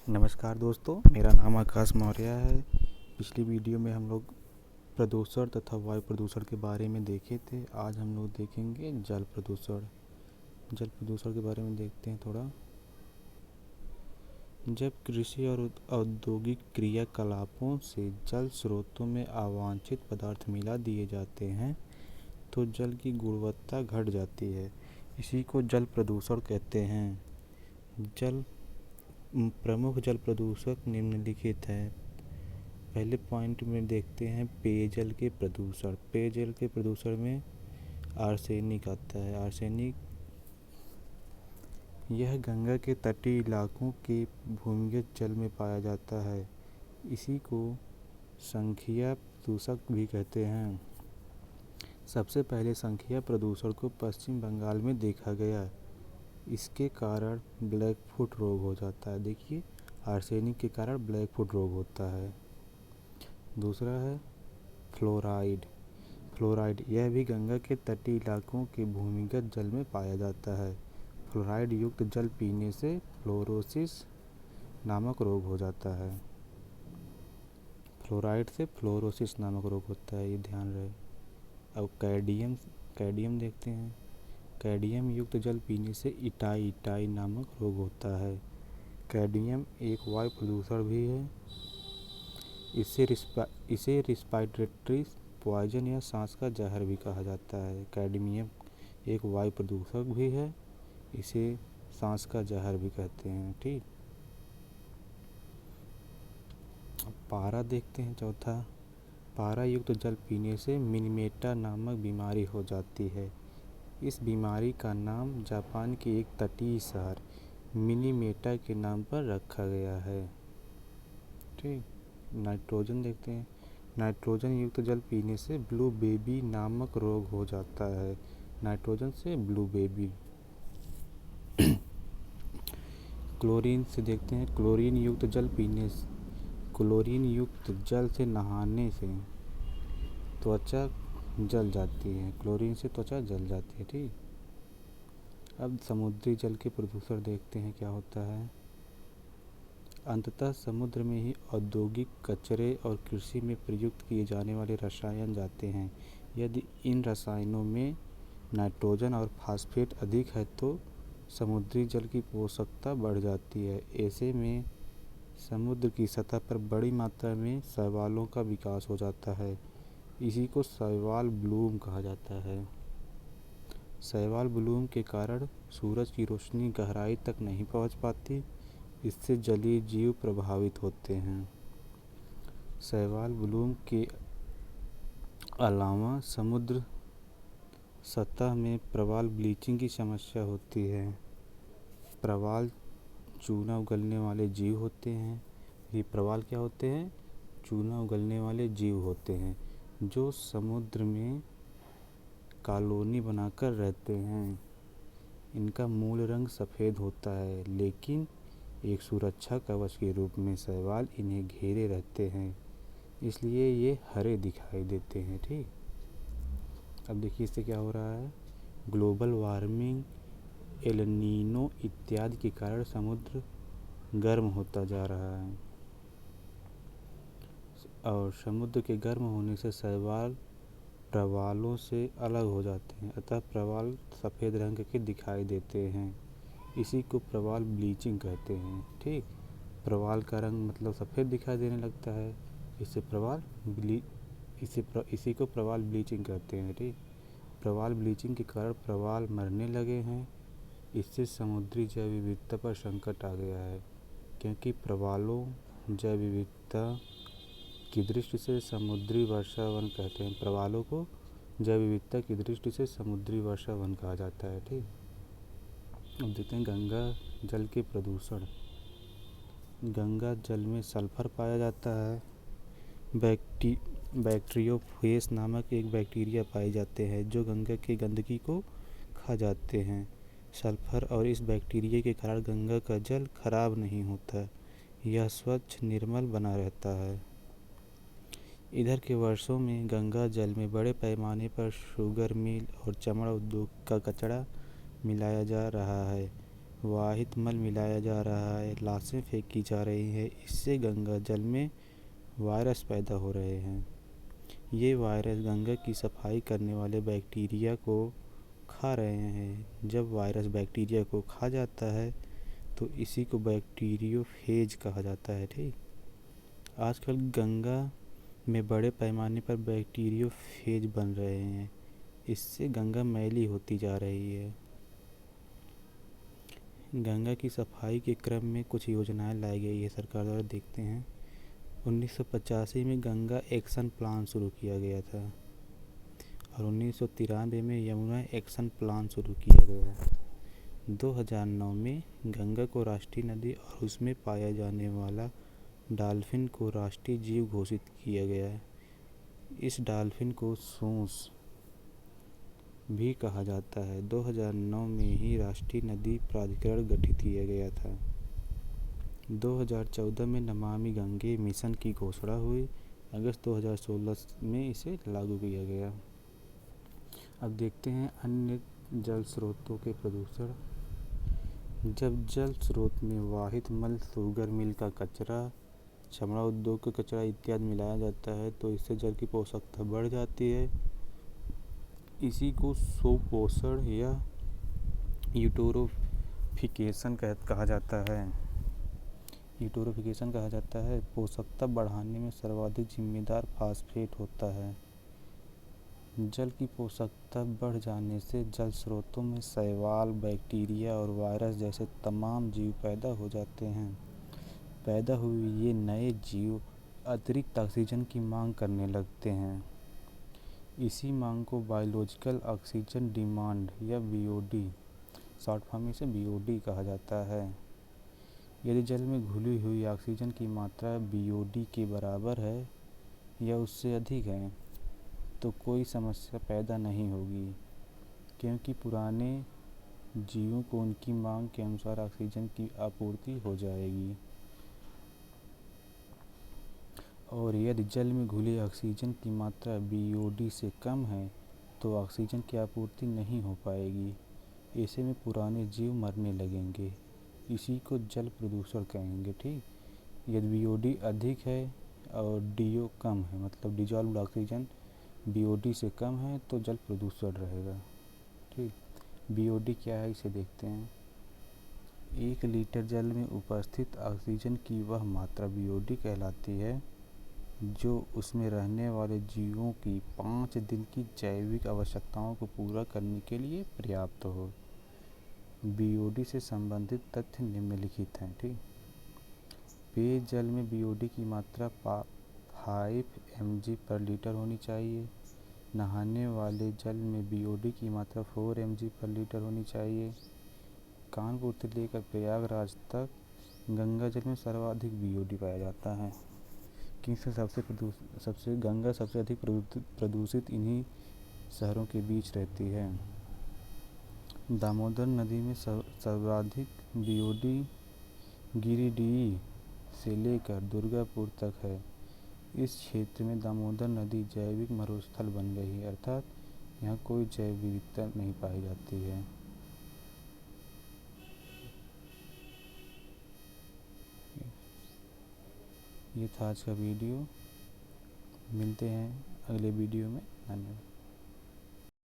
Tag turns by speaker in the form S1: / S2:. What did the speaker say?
S1: नमस्कार दोस्तों, मेरा नाम आकाश मौर्य है। पिछली वीडियो में हम लोग प्रदूषण तथा वायु प्रदूषण के बारे में देखे थे। आज हम लोग देखेंगे जल प्रदूषण। जल प्रदूषण के बारे में देखते हैं थोड़ा। जब कृषि और औद्योगिक क्रियाकलापों से जल स्रोतों में अवांछित पदार्थ मिला दिए जाते हैं तो जल की गुणवत्ता घट जाती है। इसी को जल प्रदूषण कहते हैं। प्रमुख जल प्रदूषक निम्नलिखित हैं। पहले पॉइंट में देखते हैं पेयजल के प्रदूषण। पेयजल के प्रदूषण में आर्सेनिक आता है। आर्सेनिक यह गंगा के तटीय इलाकों के भूमिगत जल में पाया जाता है। इसी को संख्या प्रदूषक भी कहते हैं। सबसे पहले संख्या प्रदूषण को पश्चिम बंगाल में देखा गया। इसके कारण ब्लैक फुट रोग हो जाता है। देखिए, आर्सेनिक के कारण ब्लैक फुट रोग होता है। दूसरा है फ्लोराइड। फ्लोराइड यह भी गंगा के तटीय इलाकों के भूमिगत जल में पाया जाता है। फ्लोराइड युक्त जल पीने से फ्लोरोसिस नामक रोग हो जाता है। फ्लोराइड से फ्लोरोसिस नामक रोग होता है, ये ध्यान रहे। अब कैडियम देखते हैं। कैडियम युक्त जल पीने से इटाई नामक रोग होता है। कैडमियम एक वायु प्रदूषण भी है। इसे रिस्पायरेटरी पॉइजन या सांस का जहर भी कहा जाता है। कैडमियम एक वायु प्रदूषक भी है। इसे सांस का जहर भी कहते हैं। ठीक, पारा देखते हैं चौथा। पारा युक्त जल पीने से मिनीमेटा नामक बीमारी हो जाती है। इस बीमारी का नाम जापान के एक तटीय शहर मिनीमेटा के नाम पर रखा गया है। ठीक, नाइट्रोजन देखते हैं। नाइट्रोजन युक्त जल पीने से ब्लू बेबी नामक रोग हो जाता है। नाइट्रोजन से ब्लू बेबी। क्लोरीन से देखते हैं। क्लोरीन युक्त जल से नहाने से त्वचा जल जाती है। क्लोरीन से त्वचा जल जाती है। ठीक, अब समुद्री जल के प्रदूषण देखते हैं क्या होता है। अंततः समुद्र में ही औद्योगिक कचरे और कृषि में प्रयुक्त किए जाने वाले रसायन जाते हैं। यदि इन रसायनों में नाइट्रोजन और फास्फेट अधिक है तो समुद्री जल की पोषकता बढ़ जाती है। ऐसे में समुद्र की सतह पर बड़ी मात्रा में शैवालों का विकास हो जाता है। इसी को शैवाल ब्लूम कहा जाता है। शैवाल ब्लूम के कारण सूरज की रोशनी गहराई तक नहीं पहुंच पाती। इससे जलीय जीव प्रभावित होते हैं। शैवाल ब्लूम के अलावा समुद्र सतह में प्रवाल ब्लीचिंग की समस्या होती है। प्रवाल चूना उगलने वाले जीव होते हैं। ये प्रवाल क्या होते हैं? चूना उगलने वाले जीव होते हैं जो समुद्र में कॉलोनी बनाकर रहते हैं। इनका मूल रंग सफ़ेद होता है, लेकिन एक सुरक्षा कवच के रूप में शैवाल इन्हें घेरे रहते हैं, इसलिए ये हरे दिखाई देते हैं। ठीक, अब देखिए इससे क्या हो रहा है। ग्लोबल वार्मिंग, एल नीनो इत्यादि के कारण समुद्र गर्म होता जा रहा है और समुद्र के गर्म होने से शैवाल प्रवालों से अलग हो जाते हैं, अतः प्रवाल सफ़ेद रंग के दिखाई देते हैं। इसी को प्रवाल ब्लीचिंग कहते हैं। ठीक, प्रवाल का रंग मतलब सफ़ेद दिखाई देने लगता है, इसी को प्रवाल ब्लीचिंग कहते हैं। ठीक, प्रवाल ब्लीचिंग के कारण प्रवाल मरने लगे हैं। इससे समुद्री जैव विविधता पर संकट आ गया है, क्योंकि प्रवालों जैव विविधता की दृष्टि से समुद्री वर्षा वन कहते हैं। प्रवालों को जैव विविधता की दृष्टि से समुद्री वर्षा वन कहा जाता है। ठीक, अब देखते हैं गंगा जल के प्रदूषण। गंगा जल में सल्फर पाया जाता है। बैक्टीरियोफेज नामक एक बैक्टीरिया पाए जाते हैं जो गंगा की गंदगी को खा जाते हैं। सल्फर और इस बैक्टीरिया के कारण गंगा का जल खराब नहीं होता, यह स्वच्छ निर्मल बना रहता है। इधर के वर्षों में गंगा जल में बड़े पैमाने पर शुगर मिल और चमड़ा उद्योग का कचरा मिलाया जा रहा है। वाहित मल मिलाया जा रहा है, लाशें फेंकी जा रही हैं। इससे गंगा जल में वायरस पैदा हो रहे हैं। ये वायरस गंगा की सफाई करने वाले बैक्टीरिया को खा रहे हैं। जब वायरस बैक्टीरिया को खा जाता है तो इसी को बैक्टीरियोफेज कहा जाता है। ठीक, आजकल गंगा में बड़े पैमाने पर बैक्टीरियोफेज बन रहे हैं। इससे गंगा मैली होती जा रही है। गंगा की सफाई के क्रम में कुछ योजनाएं लाई गई है सरकार द्वारा। देखते हैं, 1985 में गंगा एक्शन प्लान शुरू किया गया था और 1993 में यमुना एक्शन प्लान शुरू किया गया। 2009 में गंगा को राष्ट्रीय नदी और उसमें पाया जाने वाला डॉल्फिन को राष्ट्रीय जीव घोषित किया गया है। इस डॉल्फिन को सूस भी कहा जाता है। 2009 में ही राष्ट्रीय नदी प्राधिकरण गठित किया गया था। 2014 में नमामि गंगे मिशन की घोषणा हुई। अगस्त 2016 में इसे लागू किया गया। अब देखते हैं अन्य जल स्रोतों के प्रदूषण। जब जल स्रोत में वाहित मल, शुगर मिल का कचरा, चमड़ा उद्योग का कचरा इत्यादि मिलाया जाता है तो इससे जल की पोषकता बढ़ जाती है। इसी को सुपोषण या यूटोरोफिकेशन कहा जाता है। यूटोरोफिकेशन कहा जाता है। पोषकता बढ़ाने में सर्वाधिक जिम्मेदार फास्फेट होता है। जल की पोषकता बढ़ जाने से जल स्रोतों में शैवाल, बैक्टीरिया और वायरस जैसे तमाम जीव पैदा हो जाते हैं। पैदा हुए ये नए जीव अतिरिक्त ऑक्सीजन की मांग करने लगते हैं। इसी मांग को बायोलॉजिकल ऑक्सीजन डिमांड या बीओडी, शॉर्ट फॉर्म में इसे बीओडी कहा जाता है। यदि जल में घुली हुई ऑक्सीजन की मात्रा बीओडी के बराबर है या उससे अधिक है तो कोई समस्या पैदा नहीं होगी, क्योंकि पुराने जीवों को उनकी मांग के अनुसार ऑक्सीजन की आपूर्ति हो जाएगी। और यदि जल में घुली ऑक्सीजन की मात्रा बीओडी से कम है तो ऑक्सीजन की आपूर्ति नहीं हो पाएगी। ऐसे में पुराने जीव मरने लगेंगे। इसी को जल प्रदूषण कहेंगे। ठीक, यदि बीओडी अधिक है और डीओ कम है, मतलब डिजॉल्व्ड ऑक्सीजन बीओडी से कम है तो जल प्रदूषण रहेगा। ठीक, बीओडी क्या है इसे देखते हैं। 1 लीटर जल में उपस्थित ऑक्सीजन की वह मात्रा बीओडी कहलाती है जो उसमें रहने वाले जीवों की 5 दिन की जैविक आवश्यकताओं को पूरा करने के लिए पर्याप्त हो। बीओडी से संबंधित तथ्य निम्नलिखित हैं। ठीक, पेयजल में बीओडी की मात्रा 5 mg पर लीटर होनी चाहिए। नहाने वाले जल में बीओडी की मात्रा 4 mg पर लीटर होनी चाहिए। कानपुर से लेकर प्रयागराज तक गंगा जल में सर्वाधिक बीओडी पाया जाता है, क्योंकि गंगा सबसे अधिक प्रदूषित इन्हीं शहरों के बीच रहती है। दामोदर नदी में सर्वाधिक बीओडी गिरिडीह से लेकर दुर्गापुर तक है। इस क्षेत्र में दामोदर नदी जैविक मरुस्थल बन गई है, अर्थात यहाँ कोई जैव विविधता नहीं पाई जाती है। ये था आज का वीडियो। मिलते हैं अगले वीडियो में। धन्यवाद।